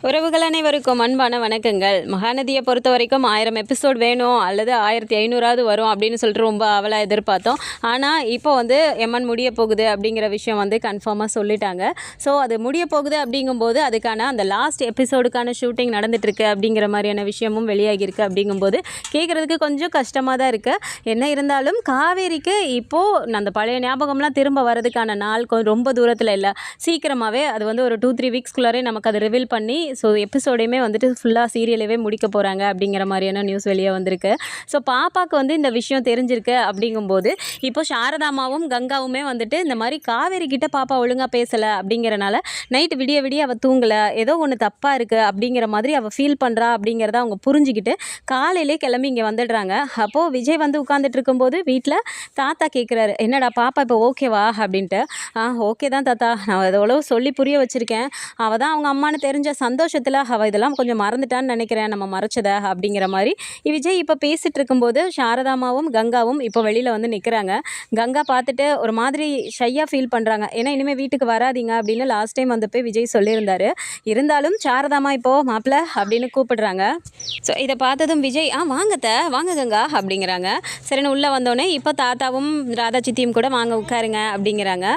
உறவுகள் அனைவருக்கும் அன்பான வணக்கங்கள். மகாநதியை பொறுத்த வரைக்கும் 1000 எபிசோட் வேணும் அல்லது 1500 வரும் அப்படின்னு சொல்லிட்டு ரொம்ப ஆவலாக எதிர்பார்த்தோம். ஆனால் இப்போ எம்மன் முடிய போகுது அப்படிங்கிற விஷயம் கன்ஃபார்மாக சொல்லிட்டாங்க. ஸோ அது முடிய போகுது அப்படிங்கும்போது அதுக்கான அந்த லாஸ்ட் எபிசோடுக்கான ஷூட்டிங் நடந்துகிட்ருக்கு அப்படிங்கிற மாதிரியான விஷயமும் வெளியாகியிருக்கு. அப்படிங்கும்போது கேட்குறதுக்கு கொஞ்சம் கஷ்டமாக தான் இருக்குது. என்ன இருந்தாலும் காவேரிக்கு இப்போது அந்த பழைய ஞாபகம்லாம் திரும்ப வரதுக்கான நாள் ரொம்ப தூரத்தில் இல்லை, சீக்கிரமாகவே அது ஒரு 2-3 வீக்ஸ்குள்ளாரே நமக்கு அதை ரிவீல் பண்ணி ஸோ எபிசோடையுமே ஃபுல்லாக சீரியலவே முடிக்க போகிறாங்க அப்படிங்கிற மாதிரியான நியூஸ் வெளியே வந்திருக்கு. ஸோ பாப்பாவுக்கு இந்த விஷயம் தெரிஞ்சிருக்கு. அப்படிங்கும்போது இப்போ சாரதாமாவும் கங்காவுமே இந்த மாதிரி காவேரி கிட்ட பாப்பா ஒழுங்காக பேசலை அப்படிங்கிறனால நைட்டு விடிய விடிய அவள் தூங்கலை, ஏதோ ஒன்று தப்பாக இருக்குது அப்படிங்கிற மாதிரி அவள் ஃபீல் பண்ணுறா அப்படிங்கிறத அவங்க புரிஞ்சுக்கிட்டு காலையிலே கிளம்பி இங்கே வந்துடுறாங்க. அப்போது விஜய் உட்காந்துட்டு இருக்கும்போது வீட்டில் தாத்தா கேட்குறாரு, என்னடா பாப்பா இப்போ ஓகேவா அப்படின்ட்டு. ஓகே தான் தாத்தா, நான் எவ்வளோ சொல்லி புரிய வச்சுருக்கேன், அவள் தான் அவங்க அம்மானு தெரிஞ்ச சந்தோஷத்தில் அவள் இதெல்லாம் கொஞ்சம் மறந்துட்டான்னு நினைக்கிறேன், நம்ம மறைச்சதை அப்படிங்கிற மாதிரி விஜய் இப்போ பேசிகிட்டு இருக்கும்போது சாரதாமாவும் கங்காவும் இப்போ வெளியில் நிற்கிறாங்க. கங்கா பார்த்துட்டு ஒரு மாதிரி ஷையாக ஃபீல் பண்ணுறாங்க. ஏன்னா இனிமேல் வீட்டுக்கு வராதிங்க அப்படின்னு லாஸ்ட் டைம் போய் விஜய் சொல்லியிருந்தாரு. இருந்தாலும் சாரதாமா இப்போது மாப்பிள்ளை அப்படின்னு கூப்பிடுறாங்க. ஸோ இதை பார்த்ததும் விஜய் வாங்கத்த வாங்க கங்கா அப்படிங்கிறாங்க. சரின்னு உள்ளே வந்தோடனே இப்போ தாத்தாவும் ராதா சித்தியும் கூட வாங்க உட்காருங்க அப்படிங்கிறாங்க.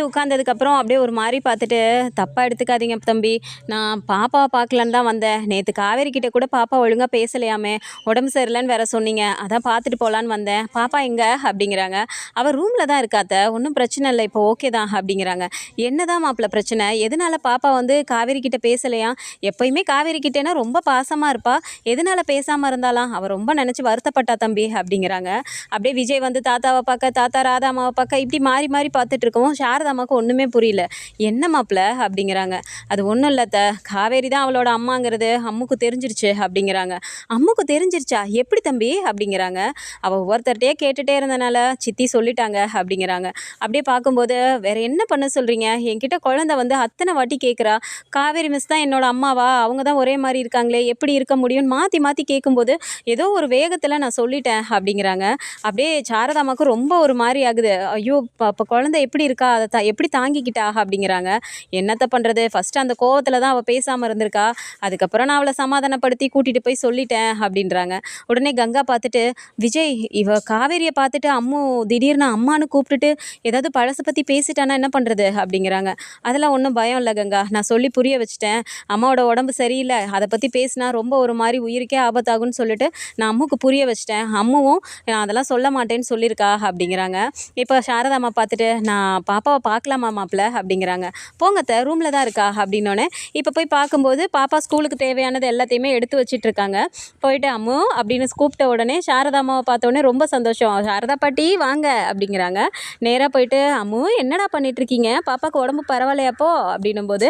உட்கார்ந்ததுக்கப்புறம் அப்படியே ஒரு மாதிரி பார்த்துட்டு, தப்பாக எடுத்துக்காதீங்க தம்பி, நான் பாப்பாவை பார்க்கலான்னு தான் வந்தேன். நேற்று காவேரி கிட்டே கூட பாப்பா ஒழுங்காக பேசலையாமே, உடம்பு சரியில்லைன்னு வேற சொன்னீங்க, அதான் பார்த்துட்டு போகலான்னு வந்தேன். பாப்பா எங்கே அப்படிங்கிறாங்க. அவள் ரூமில் தான் இருக்காத்த, ஒன்றும் பிரச்சனை இல்லை, இப்போ ஓகே தான் அப்படிங்கிறாங்க. என்ன தான் மாப்பிள்ள பிரச்சனை, எதனால பாப்பா காவேரி கிட்டே பேசலையா? எப்பயுமே காவேரி கிட்டேனா ரொம்ப பாசமாக இருப்பா, எதனால பேசாமல் இருந்தாலாம்? அவள் ரொம்ப நினச்சி வருத்தப்பட்டா தம்பி அப்படிங்கிறாங்க. அப்படியே விஜய் தாத்தாவை பார்க்க, தாத்தா ராதாமாவை பார்க்க, இப்படி மாறி மாறி பார்த்துட்டு இருக்கவும் சாரதாமாவுக்கு ஒன்றுமே புரியல. என்ன மாப்பிள்ள அப்படிங்கிறாங்க. அது ஒன்றும் இல்லைத்த, காவேரி தான் அவளோட அம்மாங்கிறது அம்முக்கு தெரிஞ்சிருச்சு அப்படிங்கிறாங்க. அம்முக்கு தெரிஞ்சிருச்சா? எப்படி தம்பி அப்படிங்கிறாங்க. அவள் ஒவ்வொருத்தர்கிட்டயே கேட்டுகிட்டே இருந்தனால சித்தி சொல்லிட்டாங்க அப்படிங்கிறாங்க. அப்படியே பார்க்கும்போது வேற என்ன பண்ண சொல்கிறீங்க? என்கிட்ட குழந்தை அத்தனை வாட்டி கேட்குறா, காவேரி மிஸ் தான் என்னோட அம்மாவா, அவங்க தான் ஒரே மாதிரி இருக்காங்களே, எப்படி இருக்க முடியும்னு மாற்றி மாற்றி கேட்கும்போது ஏதோ ஒரு வேகத்தில் நான் சொல்லிட்டேன் அப்படிங்கிறாங்க. அப்படியே சாரதாமாவுக்கு ரொம்ப ஒரு மாதிரி ஆகுது. ஐயோ, அப்போ குழந்தை எப்படி இருக்கா, அதை எப்படி தாங்கிக்கிட்டா அப்படிங்கிறாங்க. என்னத்தை பண்ணுறது, ஃபஸ்ட்டு அந்த கோவத்தில் தான் அவள் பேசாமல் இருந்திருக்கா, அதுக்கப்புறம் நான் அவளை சமாதானப்படுத்தி கூட்டிகிட்டு போய் சொல்லிட்டேன் அப்படின்றாங்க. உடனே கங்கா பார்த்துட்டு, விஜய் இவ காவேரியை பார்த்துட்டு அம்மு திடீர்னு அம்மானு கூப்பிட்டுட்டு ஏதாவது பழசை பற்றி பேசிட்டானா என்ன பண்ணுறது அப்படிங்கிறாங்க. அதெல்லாம் ஒன்றும் பயம் இல்லை கங்கா, நான் சொல்லி புரிய வச்சுட்டேன், அம்மாவோட உடம்பு சரியில்லை, அதை பற்றி பேசினா ரொம்ப ஒரு மாதிரி உயிருக்கே ஆபத்தாகும்னு சொல்லிட்டு நான் அம்முக்கு புரிய வச்சுட்டேன், அம்முவும் நான் அதெல்லாம் சொல்ல மாட்டேன்னு சொல்லியிருக்கா அப்படிங்கிறாங்க. இப்போ சாரதாம்மா பார்த்துட்டு, நான் பாப்பாவை பார்க்கலாமா மாப்பிள்ள அப்படிங்கிறாங்க. போங்கத்த, ரூமில் தான் இருக்கா அப்படின்னோடனே இப்போ போய் பார்க்கும்போது பாப்பா ஸ்கூலுக்கு தேவையானது எல்லாத்தையுமே எடுத்து வச்சிட்ருக்காங்க. போயிட்டு அம்மு அப்படின்னு கூப்பிட்ட உடனே சாரதாம்மாவை பார்த்தோடனே ரொம்ப சந்தோஷம், சாரதா பாட்டி வாங்க அப்படிங்கிறாங்க. நேராக போயிட்டு, அம்மு என்னடா பண்ணிகிட்ருக்கீங்க, பாப்பாவுக்கு உடம்பு பரவாயில்லையாப்போ அப்படின்னும்போது,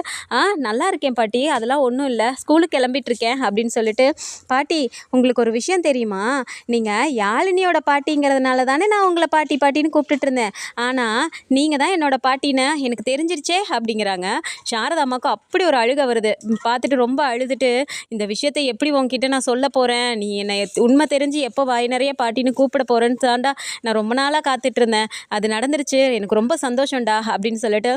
நல்லா இருக்கேன் பாட்டி, அதெல்லாம் ஒன்றும் இல்லை, ஸ்கூலுக்கு கிளம்பிட்டுருக்கேன் அப்படின்னு சொல்லிட்டு, பாட்டி உங்களுக்கு ஒரு விஷயம் தெரியுமா, நீங்கள் யாழினியோட பாட்டிங்கிறதுனால தானே நான் உங்களை பாட்டி பாட்டின்னு கூப்பிட்டுட்டு இருந்தேன், ஆனால் நீங்கள் தான் என்னோட பாட்டின்னு எனக்கு தெரிஞ்சிருச்சே அப்படிங்கிறாங்க. சாரதாம்மாவுக்கு அப்படி ஒரு அழுகை வருது. பார்த்துட்டு ரொம்ப அழுதுட்டு, இந்த விஷயத்தை எப்படி உன்கிட்ட நான் சொல்ல போகிறேன், நீ என்னை உண்மை தெரிஞ்சு எப்போ வாய் நிறைய பாட்டின்னு கூப்பிட போகிறேன்னு தாண்டா நான் ரொம்ப நாளாக காத்துட்ருந்தேன், அது நடந்துருச்சு, எனக்கு ரொம்ப சந்தோஷம்டா அப்படின்னு சொல்லிட்டு,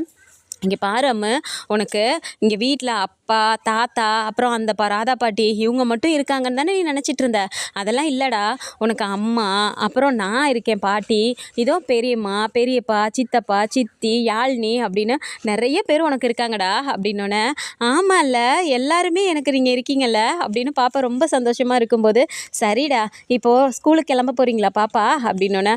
இங்கே பாரு அம்மு, உனக்கு இங்கே வீட்டில் அப்பா தாத்தா அப்புறம் அந்த ராதா பாட்டி இவங்க மட்டும் இருக்காங்கன்னு தானே நீ நினச்சிட்டு இருந்த, அதெல்லாம் இல்லைடா, உனக்கு அம்மா அப்புறம் நான் இருக்கேன் பாட்டி, இதோ பெரியம்மா பெரியப்பா சித்தப்பா சித்தி யாழினி அப்படின்னு நிறைய பேர் உனக்கு இருக்காங்கடா அப்படின்னோடனே, ஆமாம்ல எல்லாருமே எனக்கு நீங்கள் இருக்கீங்கல்ல அப்படின்னு பாப்பா ரொம்ப சந்தோஷமாக இருக்கும்போது, சரிடா இப்போது ஸ்கூலுக்கு கிளம்ப போகிறீங்களா பாப்பா அப்படின்னோடனே,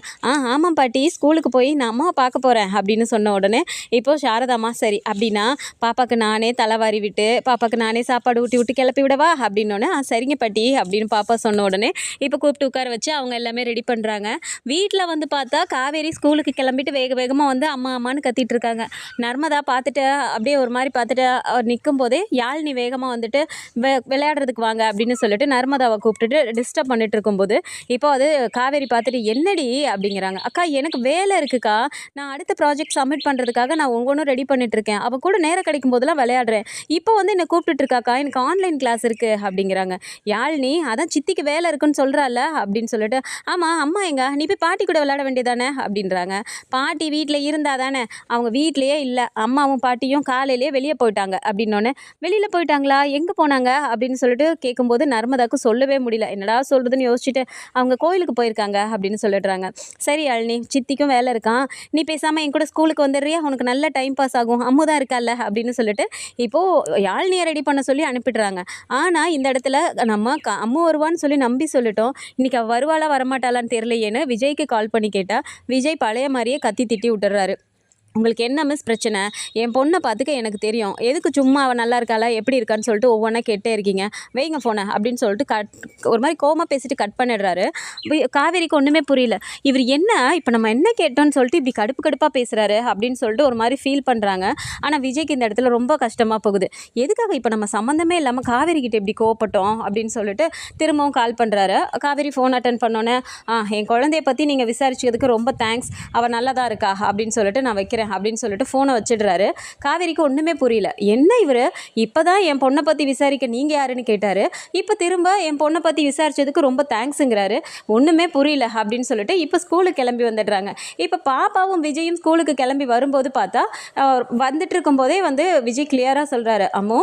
ஆமாம் பாட்டி, ஸ்கூலுக்கு போய் நான் அம்மாவை பார்க்க போகிறேன் அப்படின்னு சொன்ன உடனே இப்போது சாரதாம்மா, சரி அப்படின்னா பாப்பாவுக்கு நானே தலைவாரி விட்டு பாப்பாவுக்கு நானே சாப்பாடு ஊட்டி விட்டு கிளப்பி விடவா அப்படின்னோடனே, சரிங்க பாட்டி அப்படின்னு பாப்பா சொன்ன உடனே இப்போ கூப்பிட்டு உட்கார வச்சு அவங்க எல்லாமே ரெடி பண்ணுறாங்க. வீட்டில் பார்த்தா காவேரி ஸ்கூலுக்கு கிளம்பிட்டு வேக வேகமாக அம்மா அம்மான்னு கத்திட்டு இருக்காங்க. நர்மதா பார்த்துட்டு அப்படியே ஒரு மாதிரி பார்த்துட்டு அவர் நிற்கும் போதே யாழினி வேகமாக விளையாடுறதுக்கு வாங்க அப்படின்னு சொல்லிட்டு நர்மதாவை கூப்பிட்டுட்டு டிஸ்டர்ப் பண்ணிட்டு இருக்கும்போது இப்போ காவேரி பார்த்துட்டு, என்னடி அப்படிங்கிறாங்க. அக்கா எனக்கு வேலை இருக்குக்கா, நான் அடுத்த ப்ராஜெக்ட் சப்மிட் பண்ணுறதுக்காக நான் ஒவ்வொன்றும் ரெடி பண்ணிட்டுருக்கேன், அவள் கூட நேரம் கிடைக்கும் போதெல்லாம் விளையாடுறேன். இப்போ வந்து என்னை கூப்பிட்டுட்டு இருக்காக்கா, எனக்கு ஆன்லைன் கிளாஸ் இருக்குது அப்படிங்கிறாங்க. யாழினி அதான் சித்திக்கு வேலை இருக்குன்னு சொல்கிறாள்ல அப்படின்னு சொல்லிட்டு, ஆமாம் அம்மா எங்க, நீ போய் பாட்டி கூட விளையாட வேண்டியதானே அப்படின்றாங்க. பாட்டி வீட்டில் இருந்தால் தானே, அவங்க வீட்லேயே இல்லை, அம்மாவும் பாட்டியும் காலையிலேயே வெளியே போயிட்டாங்க அப்படின்னோடனே, வெளியில் போயிட்டாங்களா, எங்கே போனாங்க அப்படின்னு சொல்லிட்டு கேட்கும்போது நர்மதாவுக்கு சொல்லவே முடியல. என்னடா சொல்கிறதுன்னு யோசிச்சுட்டு, அவங்க கோயிலுக்கு போயிருக்காங்க அப்படின்னு சொல்லிடுறாங்க. சரி யாழினி, சித்திக்கும் வேலை இருக்கான், நீ பேசாமல் என் கூட ஸ்கூலுக்கு வந்துடுறியா, உனக்கு நல்ல டைம் பாஸ் ஆகும், அம்மு தான் இருக்கால்ல அப்படின்னு சொல்லிட்டு இப்போது யாழினியை ரெடி பண்ண சொல்லி அனுப்பிடுறாங்க. ஆனால் இந்த இடத்துல நம்ம அம்மு வருவான்னு சொல்லி நம்பி சொல்லிட்டோம். இன்றைக்கி அவள் வருவாளா வரமாட்டாளான்னு தெரியலையேன்னு விஜய்க்கு கால் பண்ணி கேட்டால் விஜய் பழைய மாதிரியே கத்தி திட்டி விட்டுறாரு. உங்களுக்கு என்ன மிஸ் பிரச்சனை, என் பொண்ணை பார்த்துக்க எனக்கு தெரியும், எதுக்கு சும்மா அவள் நல்லா இருக்காளா எப்படி இருக்கான்னு சொல்லிட்டு ஒவ்வொன்றா கேட்டே இருக்கீங்க, வைங்க ஃபோனை அப்படின்னு சொல்லிட்டு ஒரு மாதிரி கோமா பேசிட்டு கட் பண்ணிடுறாரு. காவேரிக்கு ஒன்றுமே புரியல, இவர் என்ன இப்போ நம்ம என்ன கேட்டோன்னு சொல்லிட்டு இப்படி கடுப்பாக பேசுகிறாரு அப்படின்னு சொல்லிட்டு ஒரு மாதிரி ஃபீல் பண்ணுறாங்க. ஆனால் விஜய்க்கு இந்த இடத்துல ரொம்ப கஷ்டமாக போகுது. எதுக்காக இப்போ நம்ம சம்மந்தமே இல்லாமல் காவேரி கிட்ட இப்படி கோவப்பட்டோம் அப்படின்னு சொல்லிட்டு திரும்பவும் கால் பண்ணுறாரு. காவேரி ஃபோன் அட்டன் பண்ணோன்னே, என் குழந்தைய பற்றி நீங்கள் விசாரிச்சதுக்கு ரொம்ப தேங்க்ஸ், அவள் நல்லா தான் இருக்கா அப்படின்னு சொல்லிட்டு நான் வைக்கிறேன் அப்படின்னு சொல்லிட்டு ஃபோனை வச்சிடுறாரு. காவேரிக்கு ஒன்றுமே புரியல, என்ன இவர் இப்போ தான் என் பொண்ணை பற்றி விசாரிக்க நீங்கள் யாருன்னு கேட்டார், இப்போ திரும்ப என் பொண்ணை பற்றி விசாரித்ததுக்கு ரொம்ப தேங்க்ஸுங்கிறாரு, ஒன்றுமே புரியல அப்படின்னு சொல்லிட்டு இப்போ ஸ்கூலுக்கு கிளம்பி வந்துடுறாங்க. இப்போ பாப்பாவும் விஜயும் ஸ்கூலுக்கு கிளம்பி வரும்போது பார்த்தா வந்துட்டு இருக்கும்போதே வந்து விஜய் கிளியராக சொல்கிறாரு, அம்மோ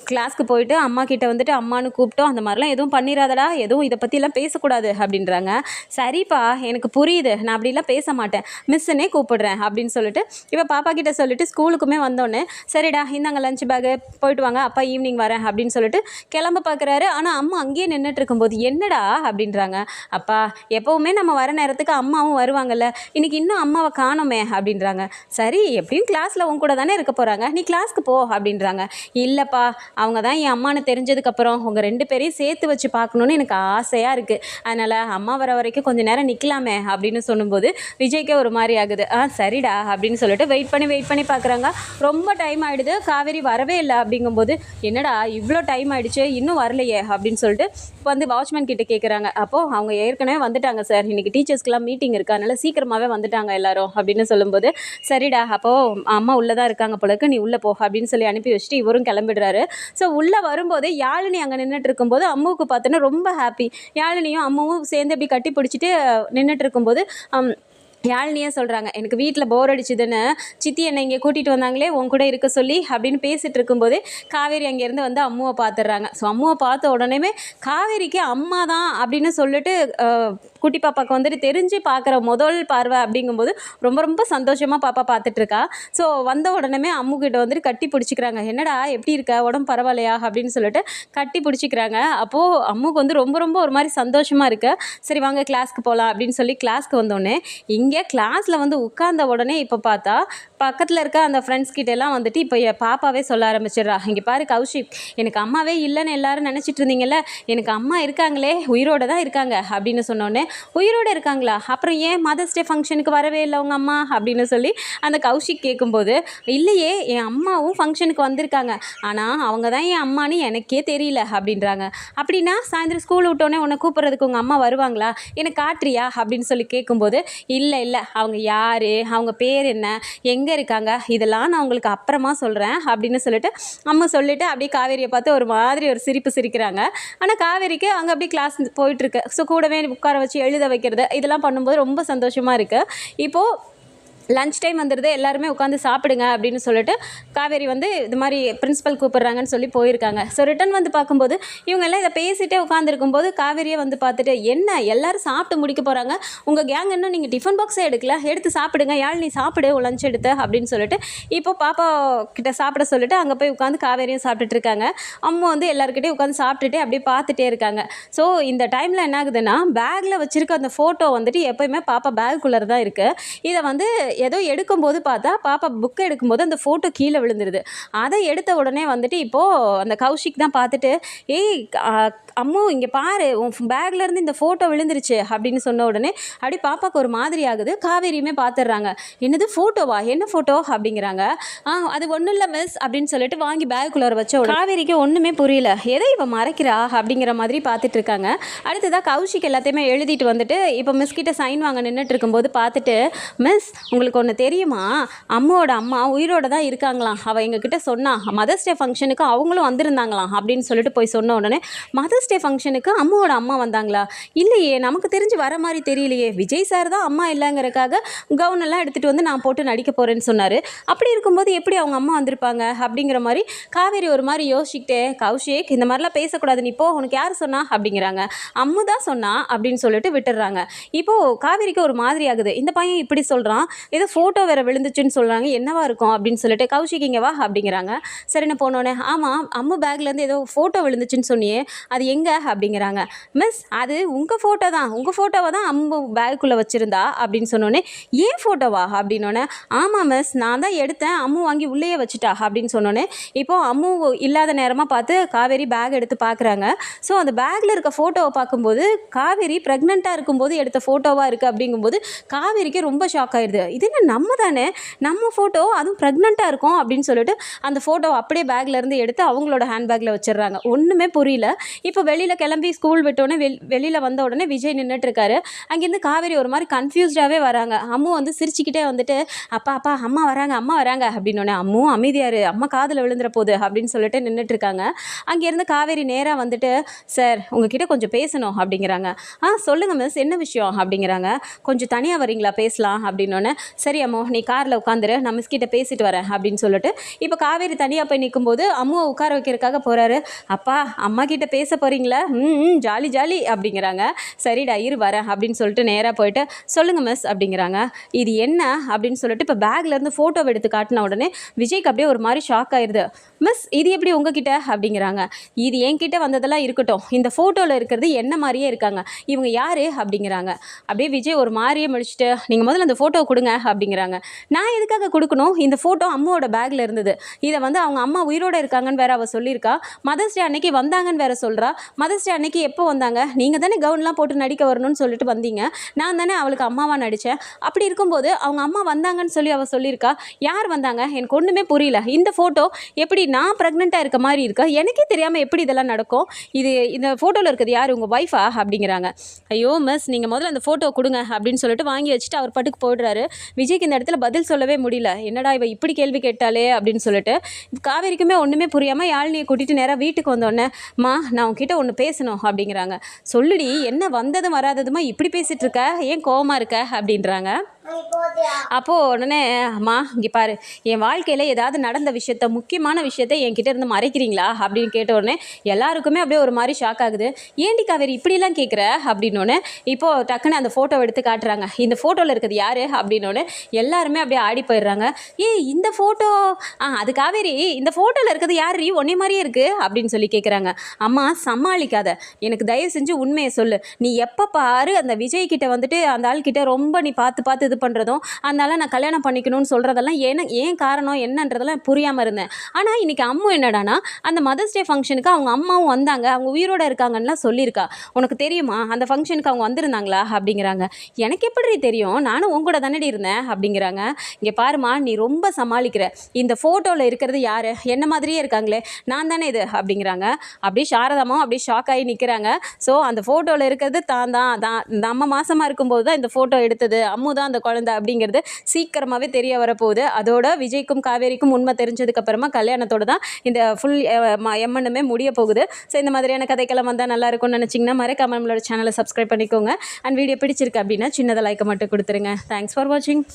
கிளாஸ்க்கு போயிட்டு அம்மா கிட்ட வந்துட்டு அம்மானு கூப்பிட்டோம், அந்த மாதிரிலாம் எதுவும் பண்ணிடாதடா, எதுவும் இதை பற்றிலாம் பேசக்கூடாது அப்படின்றாங்க. சரிப்பா எனக்கு புரியுது, நான் அப்படிலாம் பேச மாட்டேன், மிஸ்ஸுன்னே கூப்பிடுறேன் அப்படின்னு சொல்லிட்டு இப்போ பாப்பா கிட்ட சொல்லிட்டு ஸ்கூலுக்குமே வந்தோடனே, சரிடா இந்தாங்க லஞ்ச் பேக்கு, போயிட்டு வாங்க, அப்பா ஈவினிங் வரேன் அப்படின்னு சொல்லிட்டு கிளம்ப பார்க்குறாரு. ஆனால் அம்மா அங்கேயே நின்றுட்டு இருக்கும்போது, என்னடா அப்படின்றாங்க. அப்பா எப்போவுமே நம்ம வர நேரத்துக்கு அம்மாவும் வருவாங்கல்ல, இன்றைக்கி இன்னும் அம்மாவை காணோமே அப்படின்றாங்க. சரி எப்படியும் கிளாஸில் உன் கூட தானே இருக்க போகிறாங்க, நீ கிளாஸ்க்கு போ அப்படின்றாங்க. இல்லைப்பா அவங்க தான் என் அம்மானு தெரிஞ்சதுக்கப்புறம் உங்கள் 2 பேரையும் சேர்த்து வச்சு பார்க்கணுன்னு எனக்கு ஆசையாக இருக்குது, அதனால் அம்மா வர வரைக்கும் கொஞ்சம் நேரம் நிற்கலாமே அப்படின்னு சொல்லும்போது விஜய்க்கே ஒரு மாதிரி ஆகுது. சரிடா அப்படின்னு சொல்லிட்டு வெயிட் பண்ணி பார்க்குறாங்க. ரொம்ப டைம் ஆகிடுது, காவேரி வரவே இல்லை. அப்படிங்கும்போது என்னடா இவ்வளோ டைம் ஆகிடுச்சு இன்னும் வரலையே அப்படின்னு சொல்லிட்டு வந்து வாட்ச்மேன் கிட்ட கேட்குறாங்க. அப்போது அவங்க ஏற்கனவே வந்துட்டாங்க சார், இன்றைக்கி டீச்சர்ஸ்க்கெலாம் மீட்டிங் இருக்குது, அதனால் சீக்கிரமாகவே வந்துட்டாங்க எல்லாரும் அப்படின்னு சொல்லும்போது, சரிடா அப்போது அம்மா உள்ளே தான் இருக்காங்க போலக்கு, நீ உள்ளே போ அப்படின்னு சொல்லி அனுப்பி வச்சுட்டு இவரும் கிளம்பிடுறாரு. ஸோ உள்ளே வரும்போதே யாழினி அங்கே நின்றுட்டு இருக்கும்போது அம்முவுக்கு பார்த்தோன்னா ரொம்ப ஹாப்பி. யாழினியும் அம்மாவும் சேர்ந்து அப்படி கட்டி பிடிச்சிட்டு நின்றுட்டு இருக்கும்போது யாழினியே சொல்கிறாங்க, எனக்கு வீட்டில் போர் அடிச்சுதுன்னு சித்தி என்னை இங்கே கூட்டிகிட்டு வந்தாங்களே உன் கூட இருக்க சொல்லி அப்படின்னு பேசிகிட்டு இருக்கும்போதே காவேரி அங்கேருந்து வந்து அம்முவை பார்த்துடுறாங்க. ஸோ அம்முவை பார்த்த உடனேமே காவேரிக்கு அம்மா தான் அப்படின்னு சொல்லிட்டு குட்டி பாப்பாவுக்கு வந்துட்டு தெரிஞ்சு பார்க்குற முதல் பார்வை அப்படிங்கும்போது ரொம்ப ரொம்ப சந்தோஷமாக பாப்பா பார்த்துட்ருக்கா. ஸோ வந்த உடனே அம்முக்கிட்ட வந்துட்டு கட்டி பிடிச்சிக்கிறாங்க. என்னடா எப்படி இருக்க, உடம்பு பரவாயில்லையா அப்படின்னு சொல்லிட்டு கட்டி பிடிச்சிக்கிறாங்க. அப்போது அம்முக்கு வந்து ரொம்ப ரொம்ப ஒரு மாதிரி சந்தோஷமாக இருக்கு. சரி வாங்க கிளாஸ்க்கு போகலாம் அப்படின்னு சொல்லி கிளாஸ்க்கு வந்தோடனே இங்கே கிளாஸில் வந்து உட்கார்ந்த உடனே இப்போ பார்த்தா பக்கத்தில் இருக்க அந்த ஃப்ரெண்ட்ஸ் கிட்டெல்லாம் வந்துட்டு இப்போ பாப்பாவே சொல்ல ஆரம்பிச்சிடுறா, இங்கே பாரு கௌஷிக், எனக்கு அம்மாவே இல்லைன்னு எல்லாரும் நினச்சிட்டு இருந்தீங்கல்ல, எனக்கு அம்மா இருக்காங்களே, உயிரோடு தான் இருக்காங்க அப்படின்னு சொன்னோடனே, உயிரோடு இருக்காங்களா, அப்புறம் ஏன் மதர்ஸ் டே ஃபங்க்ஷனுக்கு வரவே இல்லை உங்கள் அம்மா அப்படின்னு சொல்லி அந்த கௌஷிக் கேட்கும்போது, இல்லையே என் அம்மாவும் ஃபங்க்ஷனுக்கு வந்திருக்காங்க, ஆனால் அவங்க தான் என் அம்மானு எனக்கே தெரியல அப்படின்றாங்க. அப்படின்னா சாயந்தரம் ஸ்கூல் விட்டோன்னே உன்னை கூப்பிட்றதுக்கு உங்கள் அம்மா வருவாங்களா, எனக்கு காட்டுறியா அப்படின்னு சொல்லி கேட்கும்போது, இல்லை அவங்க யார், அவங்க பேர் என்ன, எங்கே இருக்காங்க, இதெல்லாம் நான் உங்களுக்கு அப்புறமா சொல்கிறேன் அப்படின்னு சொல்லிட்டு அம்மா சொல்லிவிட்டு அப்படியே காவேரியை பார்த்து ஒரு மாதிரி ஒரு சிரிப்பு சிரிக்கிறாங்க. ஆனால் காவேரிக்கு அங்கே அப்படியே கிளாஸ் போயிட்டுருக்கு. ஸோ கூடவே உட்கார வச்சு எழுத வைக்கிறது இதெல்லாம் பண்ணும்போது ரொம்ப சந்தோஷமாக இருக்குது. இப்போது லன்ச் டைம் வந்துடுது, எல்லாருமே உட்காந்து சாப்பிடுங்க அப்படின்னு சொல்லிட்டு காவேரி வந்து இது மாதிரி பிரின்ஸிபல் கூப்பிட்றாங்கன்னு சொல்லி போயிருக்காங்க. ஸோ ரிட்டன் வந்து பார்க்கும்போது இவங்க எல்லாம் இதை பேசிகிட்டே உட்காந்துருக்கும்போது காவேரியை வந்து பார்த்துட்டு, என்ன எல்லாரும் சாப்பிட்டு முடிக்க போகிறாங்க, உங்கள் கேங் இன்னும் நீங்கள் டிஃபன் பாக்ஸே எடுக்கல, எடுத்து சாப்பிடுங்க, யாழினி சாப்பிடு லஞ்ச் எடுத்து அப்படின்னு சொல்லிட்டு இப்போ பாப்பா கிட்ட சாப்பிட சொல்லிட்டு அங்கே போய் உட்காந்து காவேரியும் சாப்பிட்டுட்டு இருக்காங்க. அம்மா வந்து எல்லாருக்கிட்டையும் உட்காந்து சாப்பிட்டுட்டு அப்படியே பார்த்துட்டே இருக்காங்க. ஸோ இந்த டைமில் என்ன ஆகுதுன்னா, பேக்கில் வச்சுருக்க அந்த ஃபோட்டோ வந்துட்டு எப்போயுமே பாப்பா பேக்குள்ளே தான் இருக்குது. இதை வந்து ஏதோ எடுக்கும்போது பார்த்தா பாப்பா புக்கை எடுக்கும்போது அந்த ஃபோட்டோ கீழே விழுந்துருது. அதை எடுத்த உடனே வந்துட்டு இப்போது அந்த கௌஷிக் தான் பார்த்துட்டு, ஏய் அம்மு இங்கே பாரு, உன் பேக்லேருந்து இந்த ஃபோட்டோ விழுந்துருச்சு அப்படின்னு சொன்ன உடனே அப்படி பாப்பாவுக்கு ஒரு மாதிரி ஆகுது. காவேரியுமே பார்த்துடுறாங்க. என்னது ஃபோட்டோவா, என்ன ஃபோட்டோ அப்படிங்கிறாங்க. அது ஒன்றும் இல்லை மிஸ் அப்படின்னு சொல்லிட்டு வாங்கி பேக்குள்ளே வச்ச உடனே காவேரிக்கு ஒன்றுமே புரியல, எதை இப்போ மறைக்கிறா அப்படிங்கிற மாதிரி பார்த்துட்டு இருக்காங்க. அடுத்ததாக கௌஷிக் எல்லாத்தையுமே எழுதிட்டு வந்துட்டு இப்போ மிஸ் கிட்ட சைன் வாங்க நின்றுட்டு இருக்கும்போது பார்த்துட்டு, மிஸ் உங்களுக்கு உங்களுக்கு ஒன்று தெரியுமா, அம்மாவோட அம்மா உயிரோட தான் இருக்காங்களாம், அவள் எங்ககிட்ட சொன்னா, மதர்ஸ் டே ஃபங்க்ஷனுக்கு அவங்களும் வந்திருந்தாங்களாம் அப்படின்னு சொல்லிட்டு போய் சொன்ன உடனே, மதர்ஸ் டே ஃபங்க்ஷனுக்கு அம்மாவோட அம்மா வந்தாங்களா? இல்லையே, நமக்கு தெரிஞ்சு வர மாதிரி தெரியலையே. விஜய் சார் தான் அம்மா இல்லைங்கிறக்காக கவுனெல்லாம் எடுத்துகிட்டு வந்து நான் போட்டு நடிக்க போகிறேன்னு சொன்னார். அப்படி இருக்கும்போது எப்படி அவங்க அம்மா வந்திருப்பாங்க அப்படிங்கிற மாதிரி காவேரி ஒரு மாதிரி யோசிச்சுக்கிட்டே, கௌஷிக் இந்த மாதிரிலாம் பேசக்கூடாது, நீ போ, உனக்கு யார் சொன்னா அப்படிங்கிறாங்க. அம்மு தான் சொன்னா அப்படின்னு சொல்லிட்டு விட்டுடுறாங்க. இப்போது காவேரிக்கு ஒரு மாதிரி ஆகுது, இந்த பையன் இப்படி சொல்கிறான், ஏதோ ஃபோட்டோ வேறு விழுந்துச்சுன்னு சொல்கிறாங்க, என்னவா இருக்கும் அப்படின்னு சொல்லிட்டு, கௌஷிக் இங்கே வா அப்படிங்கிறாங்க. சரின்னு போனோடனே, ஆமாம் அம்மு பேக்லேருந்து ஏதோ ஃபோட்டோ விழுந்துச்சுன்னு சொன்னியே, அது எங்கே அப்படிங்கிறாங்க. மிஸ், அது உங்கள் ஃபோட்டோ தான், உங்கள் ஃபோட்டோவை தான் அம்மு பேக்குள்ளே வச்சுருந்தா அப்படின்னு சொன்னோன்னே, ஏன் ஃபோட்டோவா அப்படின்னோடனே, ஆமாம் மிஸ், நான் தான் எடுத்தேன், அம்மு வாங்கி உள்ளேயே வச்சுட்டா அப்படின்னு சொன்னோன்னே, இப்போது அம்மு இல்லாத நேரமாக பார்த்து காவேரி பேக் எடுத்து பார்க்குறாங்க. ஸோ அந்த பேக்கில் இருக்க ஃபோட்டோவை பார்க்கும்போது காவேரி ப்ரெக்னெண்ட்டாக இருக்கும்போது எடுத்த ஃபோட்டோவாக இருக்குது அப்படிங்கும்போது காவேரிக்கு ரொம்ப ஷாக் ஆகிடுது. இது என்ன, நம்ம தானே, நம்ம ஃபோட்டோ, அதுவும் ப்ரெக்னெண்ட்டாக இருக்கும் அப்படின்னு சொல்லிட்டு அந்த ஃபோட்டோவை அப்படியே பேக்லேருந்து எடுத்து அவங்களோட ஹேண்ட்பேக்கில் வச்சிடுறாங்க. ஒன்றுமே புரியல. இப்போ வெளியில் கிளம்பி ஸ்கூல் விட்டோடனே வெளியில் வந்த உடனே விஜய் நின்றுட்டுருக்காரு. அங்கேருந்து காவேரி ஒரு மாதிரி கன்ஃபியூஸ்டாகவே வராங்க. அம்மு வந்து சிரிச்சுக்கிட்டே வந்துட்டு, அப்பா அப்பா அம்மா வராங்க அம்மா வராங்க அப்படின்னோடனே, அம்மு அமைதியாரு, அம்மா காதில் விழுந்துற போகுது அப்படின்னு சொல்லிட்டு நின்றுட்டுருக்காங்க. அங்கேருந்து காவேரி நேராக வந்துட்டு, சார் உங்ககிட்ட கொஞ்சம் பேசணும் அப்படிங்கிறாங்க. சொல்லுங்கள் மிஸ், என்ன விஷயம் அப்படிங்கிறாங்க. கொஞ்சம் தனியாக வரீங்களா பேசலாம் அப்படின்னோடனே, சரி அம்மு நீ காரில் உட்காந்துரு, நான் மிஸ் கிட்ட பேசிட்டு வரேன் அப்படின்னு சொல்லிட்டு இப்போ காவேரி தனியாக போய் நிற்கும்போது அம்முவை உட்கார வைக்கிறதுக்காக போகிறாரு. அப்பா அம்மா கிட்ட பேச போகிறீங்களா? ஜாலி ஜாலி அப்படிங்கிறாங்க. சரிடா இரு வரேன் அப்படின்னு சொல்லிட்டு நேராக போயிட்டு, சொல்லுங்கள் மிஸ் அப்படிங்கிறாங்க. இது என்ன அப்படின்னு சொல்லிட்டு இப்போ பேக்லேருந்து ஃபோட்டோவை எடுத்து காட்டின உடனே விஜய்க்கு அப்படியே ஒரு மாதிரி ஷாக் ஆயிடுது. மிஸ், இது எப்படி உங்ககிட்ட அப்படிங்கிறாங்க. இது என்கிட்ட வந்ததெல்லாம் இருக்கட்டும், இந்த ஃபோட்டோவில் இருக்கிறது என்ன மாதிரியே இருக்காங்க, இவங்க யார் அப்படிங்கிறாங்க. அப்படியே விஜய் ஒரு மாதிரியே முடிச்சுட்டு, நீங்கள் முதல்ல அந்த ஃபோட்டோவை கொடுங்க அப்படிங்கிறாங்க. நான் எதுக்காக கொடுக்கணும், இந்த ஃபோட்டோ அம்மாவோட பேக்கில் இருந்தது, இதை வந்து அவங்க அம்மா உயிரோடு இருக்காங்கன்னு வேறு அவள் சொல்லியிருக்கா, மதர்ஸ் டே அன்னைக்கு வந்தாங்கன்னு வேறு சொல்கிறா. மதர்ஸ் டே அன்னைக்கு எப்போ வந்தாங்க, நீங்கள் தானே கவுன்லாம் போட்டு நடிக்க வரணும்னு சொல்லிட்டு வந்தீங்க, நான் தானே அவளுக்கு அம்மாவாக நடித்தேன், அப்படி இருக்கும்போது அவங்க அம்மா வந்தாங்கன்னு சொல்லி அவள் சொல்லியிருக்கா, யார் வந்தாங்க, எனக்கு ஒன்றுமே புரியல, இந்த ஃபோட்டோ எப்படி நான் ப்ரெக்னெண்ட்டாக இருக்க மாதிரி இருக்கா, எனக்கே தெரியாமல் எப்படி இதெல்லாம் நடக்கும், இது இந்த ஃபோட்டோவில் இருக்கிறது யார், உங்கள் ஒய்ஃபா அப்படிங்கிறாங்க. ஐயோ மிஸ், நீங்கள் முதல்ல அந்த ஃபோட்டோ கொடுங்க அப்படின்னு சொல்லிட்டு வாங்கி வச்சுட்டு அவர் பாட்டுக்கு போயிடுறாரு. விஜய்க்கு இந்த இடத்துல பதில் சொல்லவே முடியல, என்னடா இவ இப்படி கேள்வி கேட்டாலே அப்படின்னு சொல்லிட்டு. காவேரிக்குமே ஒன்றுமே புரியாமல் யாழினியை கூட்டிகிட்டு நேராக வீட்டுக்கு வந்தோடனே, மா நான் உங்ககிட்ட ஒன்று பேசணும் அப்படிங்கிறாங்க. சொல்லுடி, என்ன வந்ததும் வராததுமா இப்படி பேசிகிட்டு இருக்க, ஏன் கோவமாக இருக்க அப்படின்றாங்க. அப்போது உடனே, அம்மா இங்கே பாரு, என் வாழ்க்கையில் ஏதாவது நடந்த விஷயத்த, முக்கியமான விஷயத்த என்கிட்ட இருந்து மறைக்கிறீங்களா அப்படின்னு கேட்ட உடனே எல்லாருக்குமே அப்படியே ஒரு மாதிரி ஷாக் ஆகுது. ஏண்டி காவேரி இப்படிலாம் கேட்குற அப்படின்னோடனே இப்போது டக்குன்னு அந்த ஃபோட்டோ எடுத்து காட்டுறாங்க. இந்த ஃபோட்டோவில் இருக்கிறது யார் அப்படின்னோடனே எல்லாருமே அப்படியே ஆடி போயிடுறாங்க. இந்த ஃபோட்டோ, அது காவேரி, இந்த ஃபோட்டோவில் இருக்கிறது யார், ஒன்னே மாதிரியே இருக்குது அப்படின்னு சொல்லி கேட்குறாங்க. அம்மா சமாளிக்காத, எனக்கு தயவு செஞ்சு உண்மையை சொல்லு, நீ எப்போ பாரு அந்த விஜய் கிட்ட வந்துட்டு அந்த ஆள்கிட்ட ரொம்ப நீ பார்த்து பார்த்து இது பண்ணுறதும், அதனால நான் கல்யாணம் பண்ணிக்கணும்னு சொல்கிறதெல்லாம் ஏன் காரணம் என்னன்றதெல்லாம் புரியாமல் இருந்தேன். ஆனால் இன்றைக்கி அம்மு என்னடானா, அந்த மதர்ஸ் டே ஃபங்க்ஷனுக்கு அவங்க அம்மாவும் வந்தாங்க, அவங்க உயிரோடு இருக்காங்கன்னுலாம் சொல்லியிருக்கா, உனக்கு தெரியுமா அந்த ஃபங்க்ஷனுக்கு அவங்க வந்திருந்தாங்களா அப்படிங்கிறாங்க. எனக்கு எப்படி தெரியும், நானும் உங்கூட தானடி இருந்தேன் அப்படிங்கிறாங்க. இங்கே பாருமா, நீ ரொம்ப சமாளிக்கிற, இந்த ஃபோட்டோவில் இருக்கிறது யார், என்ன மாதிரியே இருக்காங்களே, நான் தானே இது அப்படிங்கிறாங்க. அப்படியே சாரதாமாவும் அப்படியே ஷாக் ஆகி நிற்கிறாங்க. ஸோ அந்த ஃபோட்டோவில் இருக்கிறது தான் இந்த அம்மா மாசமாக இருக்கும்போது தான் இந்த ஃபோட்டோ எடுத்தது, அம்மு தான் அந்த குழந்தை அப்படிங்கிறது சீக்கிரமாகவே தெரிய வரப்போகுது. அதோட விஜய்க்கும் காவேரிக்கும் உண்மை தெரிஞ்சதுக்கப்புறமா கல்யாணத்தோட தான் இந்த ஃபுல் எம்மனுமே முடிய போகுது. ஸோ இந்த மாதிரியான கதைக்கெல்லாம் வந்தால் நல்லா இருக்கும்னு நினச்சிங்கன்னா மறக்காம நம்மளோட சேனலை சப்ஸ்கிரைப் பண்ணிக்கோங்க. அண்ட் வீடியோ பிடிச்சிருக்கு அப்படின்னா சின்னதாக லைக்கை மட்டும் கொடுத்துருங்க. தேங்க்ஸ் ஃபார் வாட்சிங்.